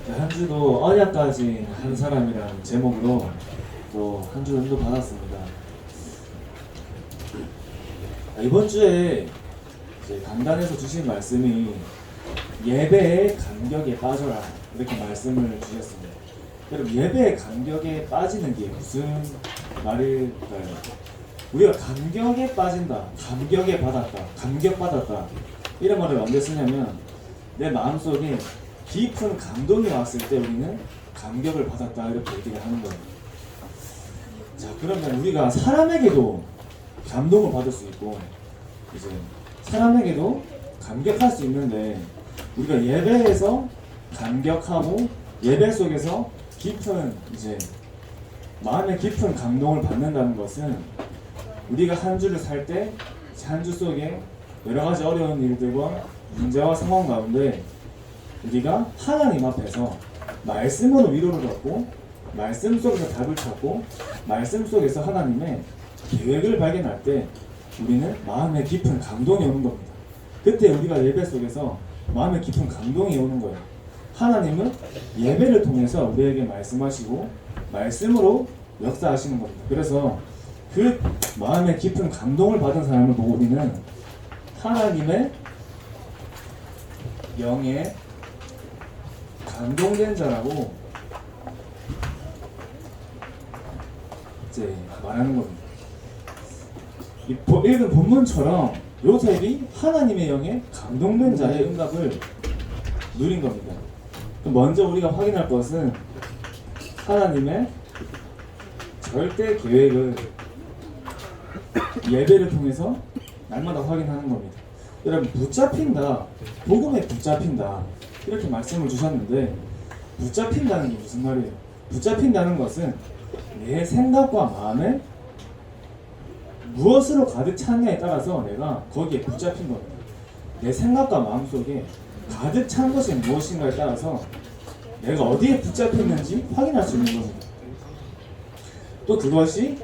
한 주도 언약까지 한 사람이라는 제목으로 또 한 주 은도 받았습니다. 이번 주에 이제 강단에서 주신 말씀이 예배의 간격에 빠져라 이렇게 말씀을 주셨습니다. 여러분, 예배의 간격에 빠지는 게 무슨 말일까요? 우리가 간격에 빠진다, 감격에 받았다, 감격받았다 이런 말을 언제 쓰냐면 내 마음속에 깊은 감동이 왔을 때 우리는 감격을 받았다 이렇게 얘기를 하는 거예요. 자, 그러면 우리가 사람에게도 감동을 받을 수 있고 이제 사람에게도 감격할 수 있는데 우리가 예배에서 감격하고 예배 속에서 깊은 이제 마음의 깊은 감동을 받는다는 것은 우리가 한 주를 살 때 한 주 속에 여러 가지 어려운 일들과 문제와 상황 가운데 우리가 하나님 앞에서 말씀으로 위로를 얻고 말씀 속에서 답을 찾고 말씀 속에서 하나님의 계획을 발견할 때 우리는 마음의 깊은 감동이 오는 겁니다. 그때 우리가 예배 속에서 마음의 깊은 감동이 오는 거예요. 하나님은 예배를 통해서 우리에게 말씀하시고 말씀으로 역사하시는 겁니다. 그래서 그 마음의 깊은 감동을 받은 사람을 보고 우리는 하나님의 영에 감동된 자라고 이제 말하는 겁니다. 읽은 본문처럼 요셉이 하나님의 영에 감동된 자의 응답을 누린 겁니다. 먼저 우리가 확인할 것은 하나님의 절대 계획을 예배를 통해서 날마다 확인하는 겁니다. 여러분, 붙잡힌다, 복음에 붙잡힌다 이렇게 말씀을 주셨는데 붙잡힌다는 게 무슨 말이에요? 붙잡힌다는 것은 내 생각과 마음에 무엇으로 가득 찼냐에 따라서 내가 거기에 붙잡힌 겁니다. 내 생각과 마음 속에 가득 찬 것이 무엇인가에 따라서 내가 어디에 붙잡혔는지 확인할 수 있는 겁니다. 또 그것이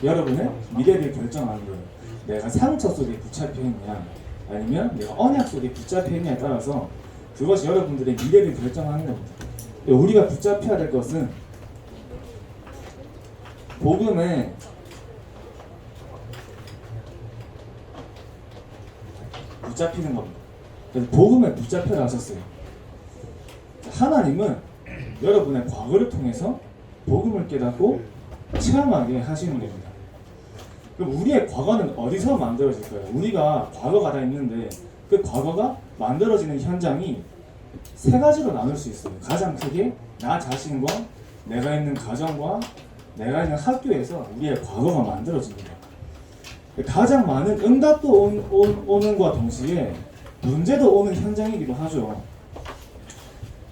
여러분의 미래를 결정하는 거예요. 내가 상처 속에 붙잡혀 있냐 아니면 내가 언약 속에 붙잡혀 있냐에 따라서 그것이 여러분들의 미래를 결정하는 겁니다. 우리가 붙잡혀야 될 것은 복음에 붙잡히는 겁니다. 그래서 복음에 붙잡혀라 하셨어요. 하나님은 여러분의 과거를 통해서 복음을 깨닫고 체험하게 하시는 겁니다. 그럼 우리의 과거는 어디서 만들어질까요? 우리가 과거가 다 있는데 그 과거가 만들어지는 현장이 세 가지로 나눌 수 있어요. 가장 크게 나 자신과 내가 있는 가정과 내가 있는 학교에서 우리의 과거가 만들어집니다. 가장 많은 응답도 오는과 동시에 문제도 오는 현장이기도 하죠.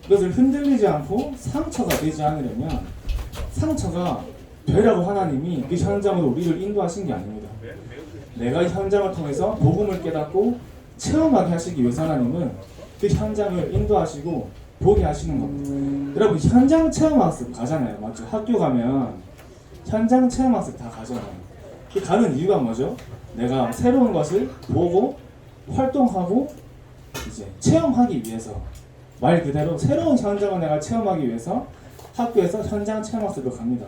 그것을 흔들리지 않고 상처가 되지 않으려면 상처가 되라고 하나님이 그 현장으로 우리를 인도하신 게 아닙니다. 내가 이 현장을 통해서 복음을 깨닫고 체험하게 하시기 위해서 하나님은 그 현장을 인도하시고 보게 하시는 겁니다. 여러분, 현장 체험학습 가잖아요. 맞죠? 학교 가면 현장 체험학습 다 가잖아요. 그 가는 이유가 뭐죠? 내가 새로운 것을 보고 활동하고 이제 체험하기 위해서, 말 그대로 새로운 현장을 내가 체험하기 위해서 학교에서 현장 체험학습을 갑니다.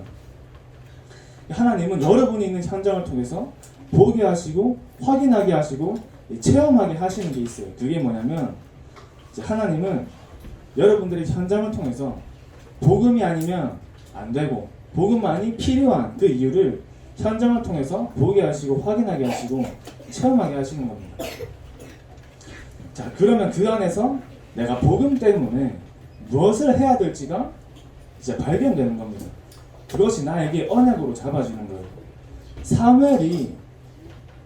하나님은 여러분이 있는 현장을 통해서 보게 하시고 확인하게 하시고 체험하게 하시는 게 있어요. 그게 뭐냐면 이제 하나님은 여러분들의 현장을 통해서 복음이 아니면 안 되고 복음만이 필요한 그 이유를 현장을 통해서 보게 하시고 확인하게 하시고 체험하게 하시는 겁니다. 자, 그러면 그 안에서 내가 복음 때문에 무엇을 해야 될지가 이제 발견되는 겁니다. 그것이 나에게 언약으로 잡아지는 거예요. 사무엘이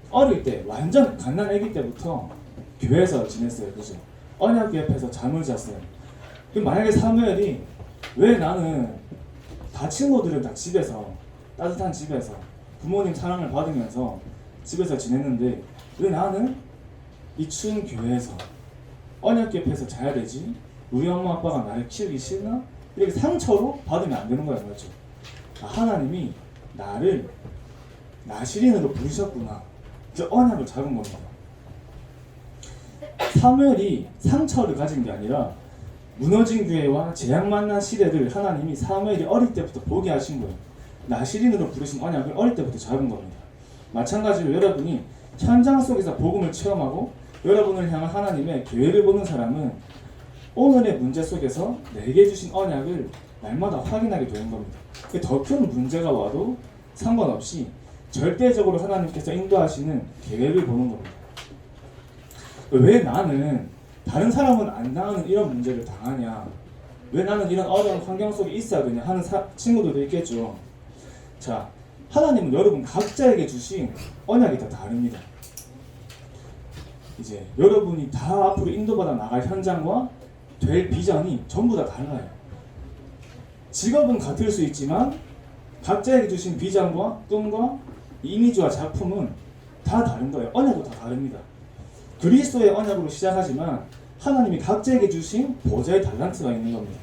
어릴 때 완전 갓난 아기 때부터 교회에서 지냈어요. 그죠? 언약 옆에서 잠을 잤어요. 그럼 만약에 사무엘이 왜 나는 다 친구들은 다 집에서 따뜻한 집에서 부모님 사랑을 받으면서 집에서 지냈는데 왜 나는 이 추운 교회에서 언약 옆에서 자야 되지? 우리 엄마 아빠가 나를 키우기 싫나? 이렇게 상처로 받으면 안 되는 거예요. 맞죠? 하나님이 나를 나시린으로 부르셨구나. 그 언약을 잡은 겁니다. 사무엘이 상처를 가진 게 아니라 무너진 교회와 재앙 만난 시대를 하나님이 사무엘이 어릴 때부터 보게 하신 거예요. 나시린으로 부르신 언약을 어릴 때부터 잡은 겁니다. 마찬가지로 여러분이 현장 속에서 복음을 체험하고 여러분을 향한 하나님의 계획을 보는 사람은 오늘의 문제 속에서 내게 주신 언약을 날마다 확인하게 되는 겁니다. 더 큰 문제가 와도 상관없이 절대적으로 하나님께서 인도하시는 계획을 보는 겁니다. 왜 나는 다른 사람은 안 당하는 이런 문제를 당하냐? 왜 나는 이런 어려운 환경 속에 있어야 되냐 하는 친구들도 있겠죠. 자, 하나님은 여러분 각자에게 주신 언약이 다 다릅니다. 이제 여러분이 다 앞으로 인도받아 나갈 현장과 될 비전이 전부 다 달라요. 직업은 같을 수 있지만 각자에게 주신 비전과 꿈과 이미지와 작품은 다 다른 거예요. 언약도 다 다릅니다. 그리스도의 언약으로 시작하지만 하나님이 각자에게 주신 보좌의 달란트가 있는 겁니다.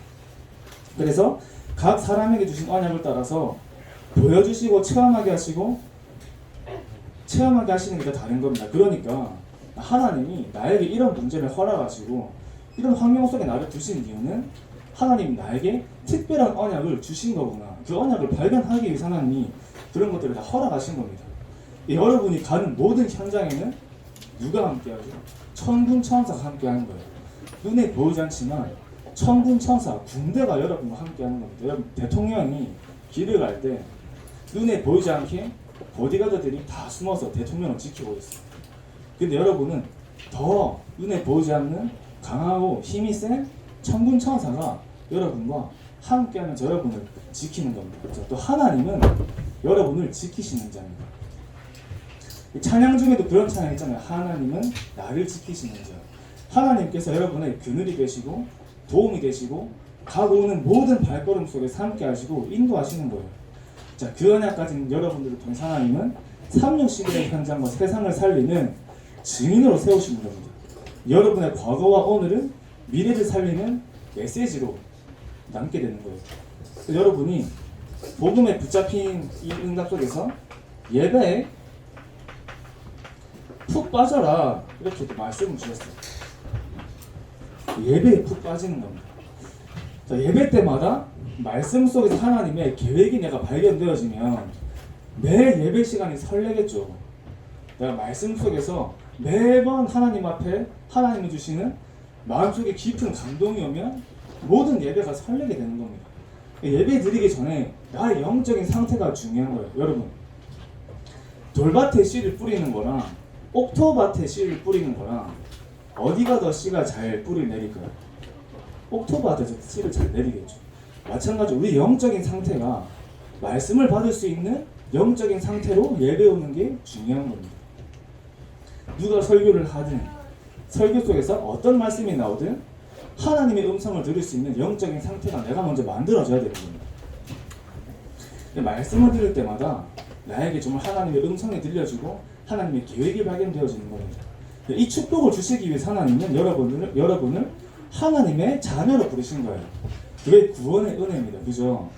그래서 각 사람에게 주신 언약을 따라서 보여주시고 체험하게 하시는 게 다 다른 겁니다. 그러니까 하나님이 나에게 이런 문제를 허락하시고 이런 환경 속에 나를 두신 이유는 하나님이 나에게 특별한 언약을 주신 거구나. 그 언약을 발견하기 위해서 하나님이 그런 것들을 다 허락하신 겁니다. 여러분이 가는 모든 현장에는 누가 함께하죠? 천군 천사가 함께하는 거예요. 눈에 보이지 않지만 천군 천사, 군대가 여러분과 함께하는 겁니다. 여러분 대통령이 길을 갈 때 눈에 보이지 않게 보디가드들이 다 숨어서 대통령을 지키고 있어요. 근데 여러분은 더 눈에 보이지 않는 강하고 힘이 센 천군 천사가 여러분과 함께하면서 여러분을 지키는 겁니다. 또 하나님은 여러분을 지키시는 자입니다. 찬양 중에도 그런 찬양 있잖아요. 하나님은 나를 지키시는 자. 하나님께서 여러분의 그늘이 되시고 도움이 되시고 가고 오는 모든 발걸음 속에서 함께 하시고 인도하시는 거예요. 자, 그 언약 가진 여러분들을 통해 하나님은 365의 현장과 세상을 살리는 증인으로 세우시는 겁니다. 여러분의 과거와 오늘은 미래를 살리는 메시지로 남게 되는 거예요. 여러분이 복음에 붙잡힌 이 응답 속에서 예배에 푹 빠져라 이렇게 말씀을 주셨어요. 예배에 푹 빠지는 겁니다. 자, 예배 때마다 말씀 속에서 하나님의 계획이 내가 발견되어지면 매 예배 시간이 설레겠죠. 내가 말씀 속에서 매번 하나님 앞에 하나님이 주시는 마음속에 깊은 감동이 오면 모든 예배가 설레게 되는 겁니다. 예배 드리기 전에 나의 영적인 상태가 중요한 거예요. 여러분, 돌밭에 씨를 뿌리는 거랑 옥토밭에 씨를 뿌리는 거랑 어디가 더 씨가 잘 뿌리를 내릴까요? 옥토밭에서 씨를 잘 내리겠죠. 마찬가지로 우리 영적인 상태가 말씀을 받을 수 있는 영적인 상태로 예배 오는 게 중요한 겁니다. 누가 설교를 하든 설교 속에서 어떤 말씀이 나오든 하나님의 음성을 들을 수 있는 영적인 상태가 내가 먼저 만들어져야 되는 겁니다. 말씀을 들을 때마다 나에게 정말 하나님의 음성이 들려지고 하나님의 계획이 발견되어지는 겁니다. 이 축복을 주시기 위해서 하나님은 여러분을 하나님의 자녀로 부르신 거예요. 그게 구원의 은혜입니다. 그죠?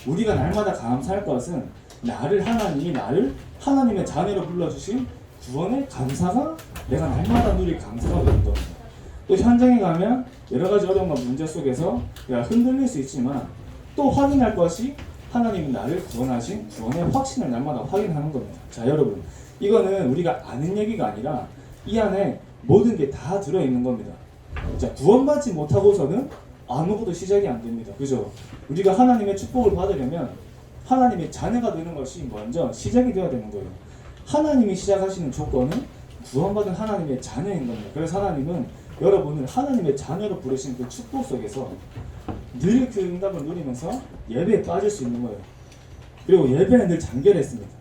우리가 날마다 감사할 것은 하나님이 나를 하나님의 자녀로 불러주신 구원의 감사가 내가 날마다 누릴 감사가 되는 겁니다. 또 현장에 가면 여러 가지 어려움과 문제 속에서 내가 흔들릴 수 있지만 또 확인할 것이 하나님이 나를 구원하신 구원의 확신을 날마다 확인하는 겁니다. 자, 여러분, 이거는 우리가 아는 얘기가 아니라 이 안에 모든 게 다 들어있는 겁니다. 자, 구원받지 못하고서는 아무것도 시작이 안 됩니다. 그죠? 우리가 하나님의 축복을 받으려면 하나님의 자녀가 되는 것이 먼저 시작이 되어야 되는 거예요. 하나님이 시작하시는 조건은 구원받은 하나님의 자녀인 겁니다. 그래서 하나님은 여러분을 하나님의 자녀로 부르신 그 축복 속에서 늘 그 응답을 누리면서 예배에 빠질 수 있는 거예요. 그리고 예배는 늘 장결했습니다.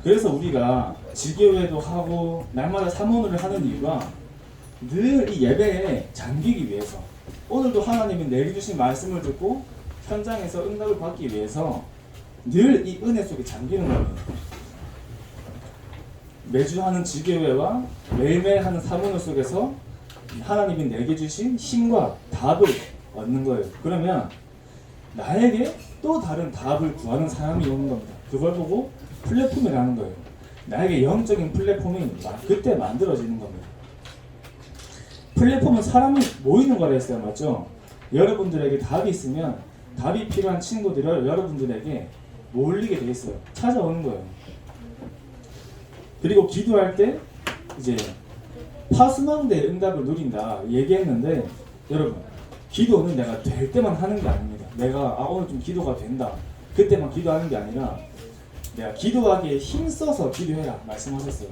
그래서 우리가 지교회도 하고 날마다 사모를 하는 이유가 늘 이 예배에 잠기기 위해서, 오늘도 하나님이 내려주신 말씀을 듣고 현장에서 응답을 받기 위해서 늘 이 은혜 속에 잠기는 겁니다. 매주 하는 지교회와 매일매일 하는 사모를 속에서 하나님이 내게 주신 힘과 답을 얻는 거예요. 그러면 나에게 또 다른 답을 구하는 사람이 오는 겁니다. 그걸 보고 플랫폼이라는 거예요. 나에게 영적인 플랫폼이 그때 만들어지는 겁니다. 플랫폼은 사람이 모이는 거라 했어요. 맞죠? 여러분들에게 답이 있으면 답이 필요한 친구들이 여러분들에게 몰리게 돼 있어요. 찾아오는 거예요. 그리고 기도할 때 이제 파수망대의 응답을 누린다 얘기했는데, 여러분 기도는 내가 될 때만 하는 게 아닙니다. 내가 오늘 좀 기도가 된다 그때만 기도하는 게 아니라 내가 기도하기에 힘써서 기도해라 말씀하셨어요.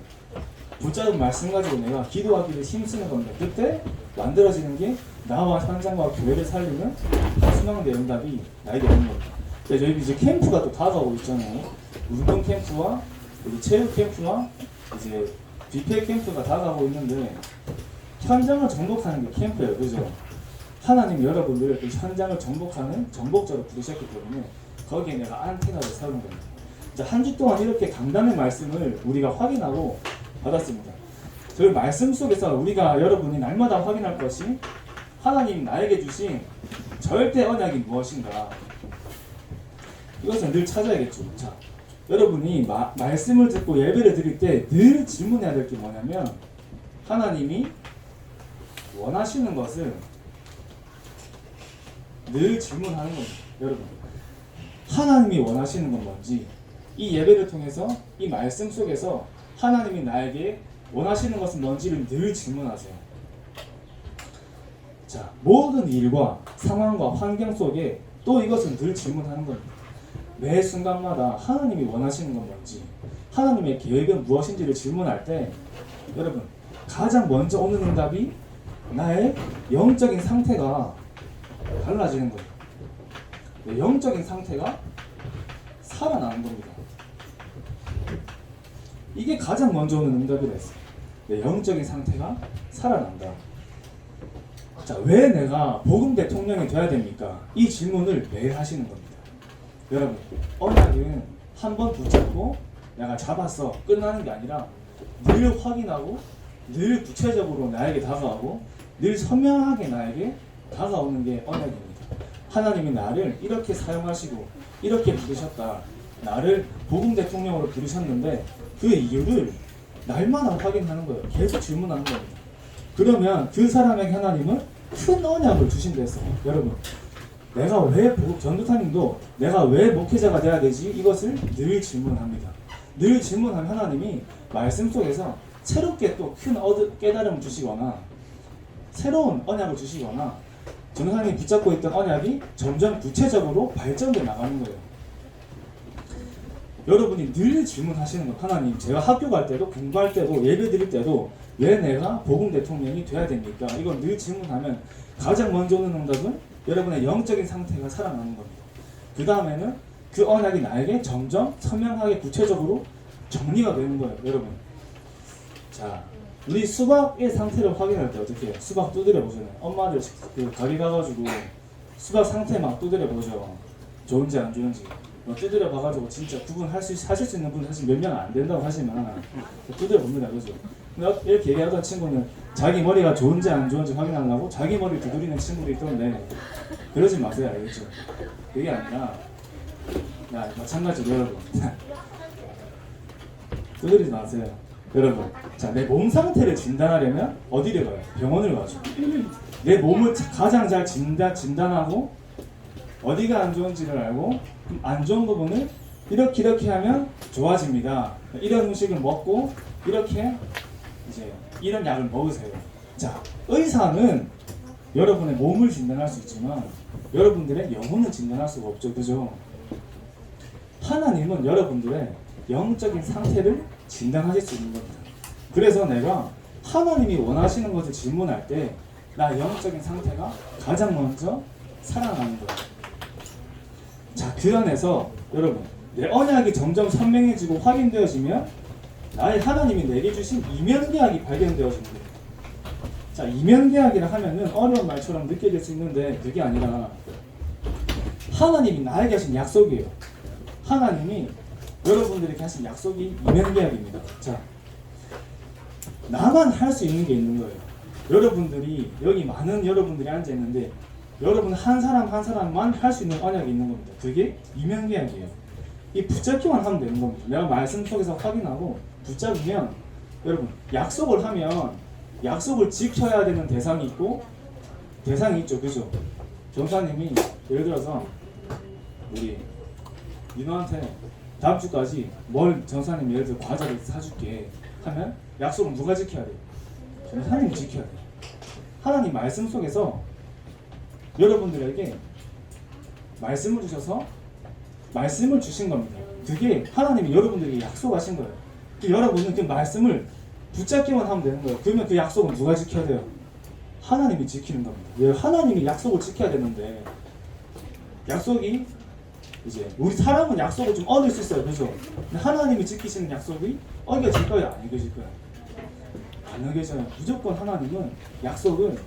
붙잡은 말씀 가지고 내가 기도하기를 힘쓰는 겁니다. 그때 만들어지는 게 나와 현장과 교회를 살리는 파수망대의 응답이 나에게 오는 겁니다. 그래서 저희 이제 캠프가 또 다가오고 있잖아요. 운동 캠프와 체육 캠프와 이제 뷔페 캠프가 다가오고 있는데, 현장을 정복하는 게 캠프예요. 그죠? 하나님 여러분들을 그 현장을 정복하는 정복자로 부르셨기 때문에 거기에 내가 안테나를 세우는 겁니다. 한 주 동안 이렇게 강단의 말씀을 우리가 확인하고 받았습니다. 그 말씀 속에서 우리가 여러분이 날마다 확인할 것이 하나님 나에게 주신 절대 언약이 무엇인가, 이것은 늘 찾아야겠죠. 자, 여러분이 말씀을 듣고 예배를 드릴 때 늘 질문해야 될 게 뭐냐면, 하나님이 원하시는 것을 늘 질문하는 겁니다. 여러분, 하나님이 원하시는 건 뭔지, 이 예배를 통해서 이 말씀 속에서 하나님이 나에게 원하시는 것은 뭔지를 늘 질문하세요. 자, 모든 일과 상황과 환경 속에 또 이것은 늘 질문하는 겁니다. 매 순간마다 하나님이 원하시는 건 뭔지, 하나님의 계획은 무엇인지를 질문할 때 여러분 가장 먼저 오는 응답이 나의 영적인 상태가 달라지는 거예요. 내 영적인 상태가 살아나는 겁니다. 이게 가장 먼저 오는 응답이라 했어요. 내 영적인 상태가 살아난다. 자, 왜 내가 복음 대통령이 돼야 됩니까? 이 질문을 매일 하시는 겁니다. 여러분, 언약은 한 번 붙잡고 내가 잡았어 끝나는 게 아니라 늘 확인하고 늘 구체적으로 나에게 다가오고 늘 선명하게 나에게 다가오는 게 언약입니다. 하나님이 나를 이렇게 사용하시고 이렇게 부르셨다, 나를 복음 대통령으로 부르셨는데 그 이유를 날마다 확인하는 거예요. 계속 질문하는 겁니다. 그러면 그 사람에게 하나님은 큰 언약을 주신댔어요. 여러분, 내가 왜 전도사님도 내가 왜 목회자가 돼야 되지? 이것을 늘 질문합니다. 늘 질문하면 하나님이 말씀 속에서 새롭게 또 큰 깨달음을 주시거나 새로운 언약을 주시거나 전도사님이 붙잡고 있던 언약이 점점 구체적으로 발전돼 나가는 거예요. 여러분이 늘 질문하시는 거, 하나님 제가 학교 갈 때도 공부할 때도 예배 드릴 때도 왜 내가 복음 대통령이 돼야 됩니까? 이걸 늘 질문하면 가장 먼저 오는 응답은 여러분의 영적인 상태가 살아나는 겁니다. 그 다음에는 그 언약이 나에게 점점 선명하게 구체적으로 정리가 되는 거예요. 여러분, 자, 우리 수박의 상태를 확인할 때 어떻게 해요? 수박 두드려 보잖아요. 엄마들 가게 가가지고 수박 상태 막 두드려 보죠. 좋은지 안 좋은지 두드려 봐가지고 진짜 하실 수 있는 분은 사실 몇 명 안 된다고 하지만 두드려 봅니다. 그죠? 이렇게 얘기하던 친구는 자기 머리가 좋은지 안 좋은지 확인하려고 자기 머리 두드리는 친구도 있던데 그러지 마세요. 알겠죠? 그게 아니라 마찬가지로 여러분 두드리지 마세요. 여러분, 자, 내 몸 상태를 진단하려면 어디를 가요? 병원을 가죠. 내 몸을 가장 잘 진단하고 어디가 안 좋은지를 알고 안 좋은 부분을 이렇게 하면 좋아집니다. 이런 음식을 먹고 이렇게 이제 이런 약을 먹으세요. 자, 의사는 여러분의 몸을 진단할 수 있지만 여러분들의 영혼을 진단할 수가 없죠. 그죠? 하나님은 여러분들의 영적인 상태를 진단하실 수 있는 겁니다. 그래서 내가 하나님이 원하시는 것을 질문할 때 나 영적인 상태가 가장 먼저 살아나는 거예요. 자, 그 안에서 여러분 내 언약이 점점 선명해지고 확인되어지면 나의 하나님이 내게 주신 이면계약이 발견되어지는 거예요. 자, 이면계약이라 하면은 어려운 말처럼 느껴질 수 있는데 그게 아니라 하나님이 나에게 하신 약속이에요. 하나님이 여러분들에게 하신 약속이 이면계약입니다. 자, 나만 할 수 있는 게 있는 거예요. 여러분들이 여기 많은 여러분들이 앉아 있는데 여러분 한 사람 한 사람만 할 수 있는 언약이 있는 겁니다. 그게 이면계약이에요. 이 붙잡기만 하면 되는 겁니다. 내가 말씀 속에서 확인하고 붙잡으면 여러분 약속을 하면 약속을 지켜야 되는 대상이 있고 대상이 있죠. 그죠? 전사님이 예를 들어서 우리 민호한테 다음 주까지 뭘 전사님 예를 들어 과자를 사줄게 하면 약속은 누가 지켜야 돼요? 전사님이 지켜야 돼요. 하나님 말씀 속에서 여러분들에게 말씀을 주셔서 말씀을 주신 겁니다. 그게 하나님이 여러분들에게 약속하신 거예요. 여러분은 그 말씀을 붙잡기만 하면 되는 거예요. 그러면 그 약속은 누가 지켜야 돼요? 하나님이 지키는 겁니다. 왜 하나님이 약속을 지켜야 되는데 약속이 이제 우리 사람은 약속을 좀 어길 수 있어요. 그죠? 근데 하나님이 지키시는 약속이 어겨질 거예요? 안 어겨질 거예요? 안 어겨져요. 무조건 하나님은 약속은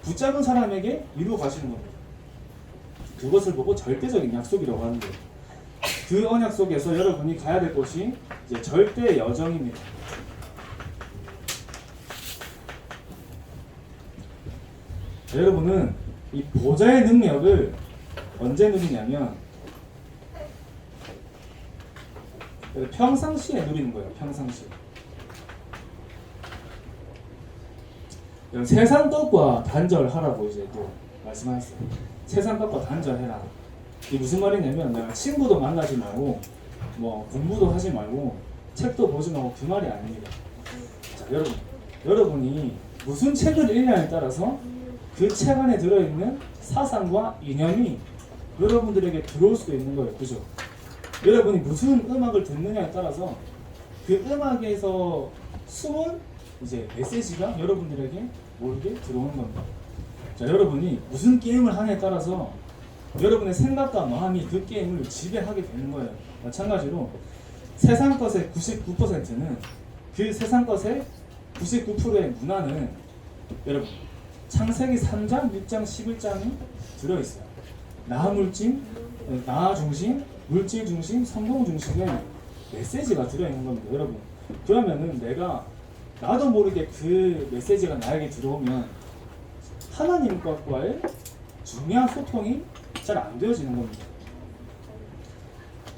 붙잡은 사람에게 이루어 가시는 겁니다. 그것을 보고 절대적인 약속이라고 하는 거예요. 그 언약 속에서 여러분이 가야 될 곳이 이제 절대 여정입니다. 여러분은 이 보좌의 능력을 언제 누리냐면 평상시에 누리는 거예요. 평상시에. 세상 것과 단절하라고 이제 또 말씀하셨어요. 세상 것과 단절해라. 이게 무슨 말이냐면 내가 친구도 만나지 말고 뭐 공부도 하지 말고 책도 보지 말고 그 말이 아닙니다. 자, 여러분이 무슨 책을 읽냐에 따라서 그 책 안에 들어있는 사상과 이념이 여러분들에게 들어올 수도 있는 거예요. 그죠? 여러분이 무슨 음악을 듣느냐에 따라서 그 음악에서 숨은 이제 메시지가 여러분들에게 모르게 들어오는 겁니다. 자, 여러분이 무슨 게임을 하냐에 따라서 여러분의 생각과 마음이 그 게임을 지배하게 되는 거예요. 마찬가지로 세상 것의 99%는 그 세상 것의 99%의 문화는 여러분 창세기 3장, 6장, 11장이 들어있어요. 나 물질, 나 중심, 물질 중심, 성공 중심의 메시지가 들어있는 겁니다. 여러분 그러면은 내가 나도 모르게 그 메시지가 나에게 들어오면 하나님과의 중요한 소통이 잘 안 되어지는 겁니다.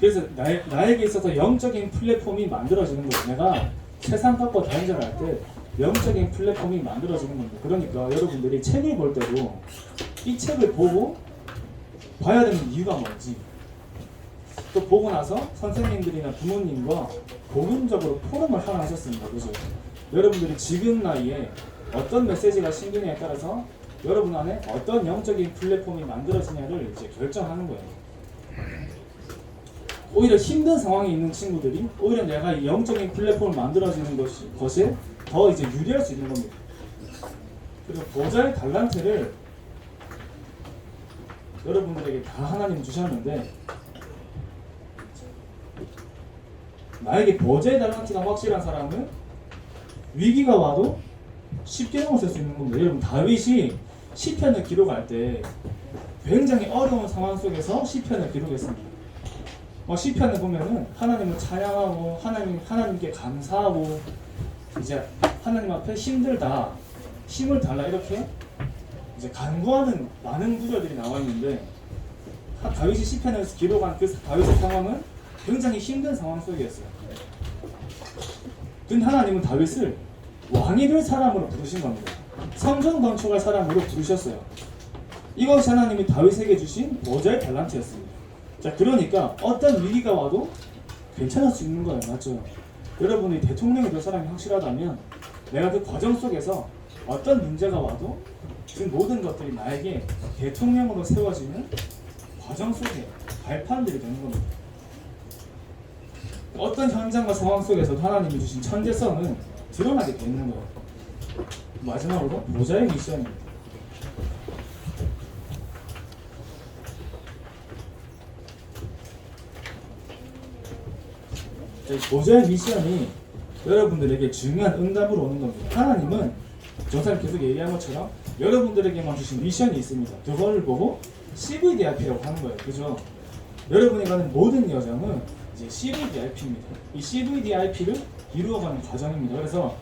그래서 나에게 있어서 영적인 플랫폼이 만들어지는 거예요. 내가 세상 갖고 단절할 때 영적인 플랫폼이 만들어지는 겁니다. 그러니까 여러분들이 책을 볼 때도 이 책을 보고 봐야 되는 이유가 뭔지 또 보고 나서 선생님들이나 부모님과 복음적으로 토론을 하나 하셨습니다. 그죠? 여러분들이 지금 나이에 어떤 메시지가 생기냐에 따라서 여러분 안에 어떤 영적인 플랫폼이 만들어지냐를 이제 결정하는 거예요. 오히려 힘든 상황에 있는 친구들이 오히려 내가 이 영적인 플랫폼을 만들어지는 것이 더 이제 유리할 수 있는 겁니다. 그리고 보좌의 달란트를 여러분들에게 다 하나님 주셨는데 나에게 보좌의 달란트가 확실한 사람은 위기가 와도 쉽게 넘어설 수 있는 겁니다. 여러분 다윗이 시편을 기록할 때 굉장히 어려운 상황 속에서 시편을 기록했습니다. 시편을 보면은 하나님을 찬양하고 하나님께 감사하고 이제 하나님 앞에 힘들다, 힘을 달라 이렇게 이제 간구하는 많은 구절들이 나와 있는데 다윗이 시편을 기록한 그 다윗의 상황은 굉장히 힘든 상황 속이었어요. 근데 하나님은 다윗을 왕이 될 사람으로 부르신 겁니다. 성전 건축할 사람으로 부르셨어요. 이것이 하나님이 다윗에게 주신 보좌의 달란트였습니다. 자, 그러니까 어떤 위기가 와도 괜찮을 수 있는 거예요. 맞죠? 여러분이 대통령이 될 사람이 확실하다면 내가 그 과정 속에서 어떤 문제가 와도 그 모든 것들이 나에게 대통령으로 세워지는 과정 속에 발판들이 되는 겁니다. 어떤 현장과 상황 속에서도 하나님이 주신 천재성은 드러나게 되는 거예요. 마지막으로 보좌의 미션입니다. 보좌의 미션이 여러분들에게 중요한 응답으로 오는 겁니다. 하나님은 정사님 계속 얘기한 것처럼 여러분들에게만 주신 미션이 있습니다. 그걸 보고 CVDIP라고 하는 거예요. 그죠? 여러분이 가는 모든 여정은 이제 CVDIP입니다. 이 CVDIP를 이루어가는 과정입니다. 그래서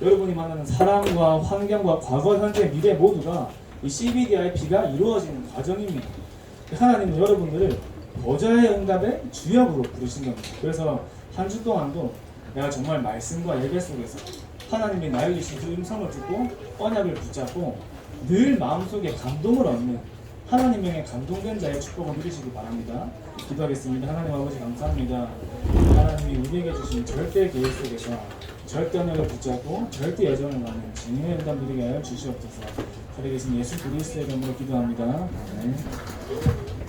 여러분이 만나는 사람과 환경과 과거, 현재, 미래 모두가 이 CBDIP가 이루어지는 과정입니다. 하나님은 여러분들을 보좌의 응답의 주역으로 부르신 겁니다. 그래서 한 주 동안도 내가 정말 말씀과 예배 속에서 하나님이 나에게 주신 그 음성을 듣고 언약을 붙잡고 늘 마음속에 감동을 얻는 하나님의 감동된 자의 축복을 누리시기 바랍니다. 기도하겠습니다. 하나님 아버지 감사합니다. 하나님이 우리에게 주신 절대 계획 속에서 절대 언약을 붙잡고 절대 여정을 가는 진리의 응답 누리게 하여 주시옵소서. 살아계신 예수 그리스도의 이름으로 기도합니다. 아멘.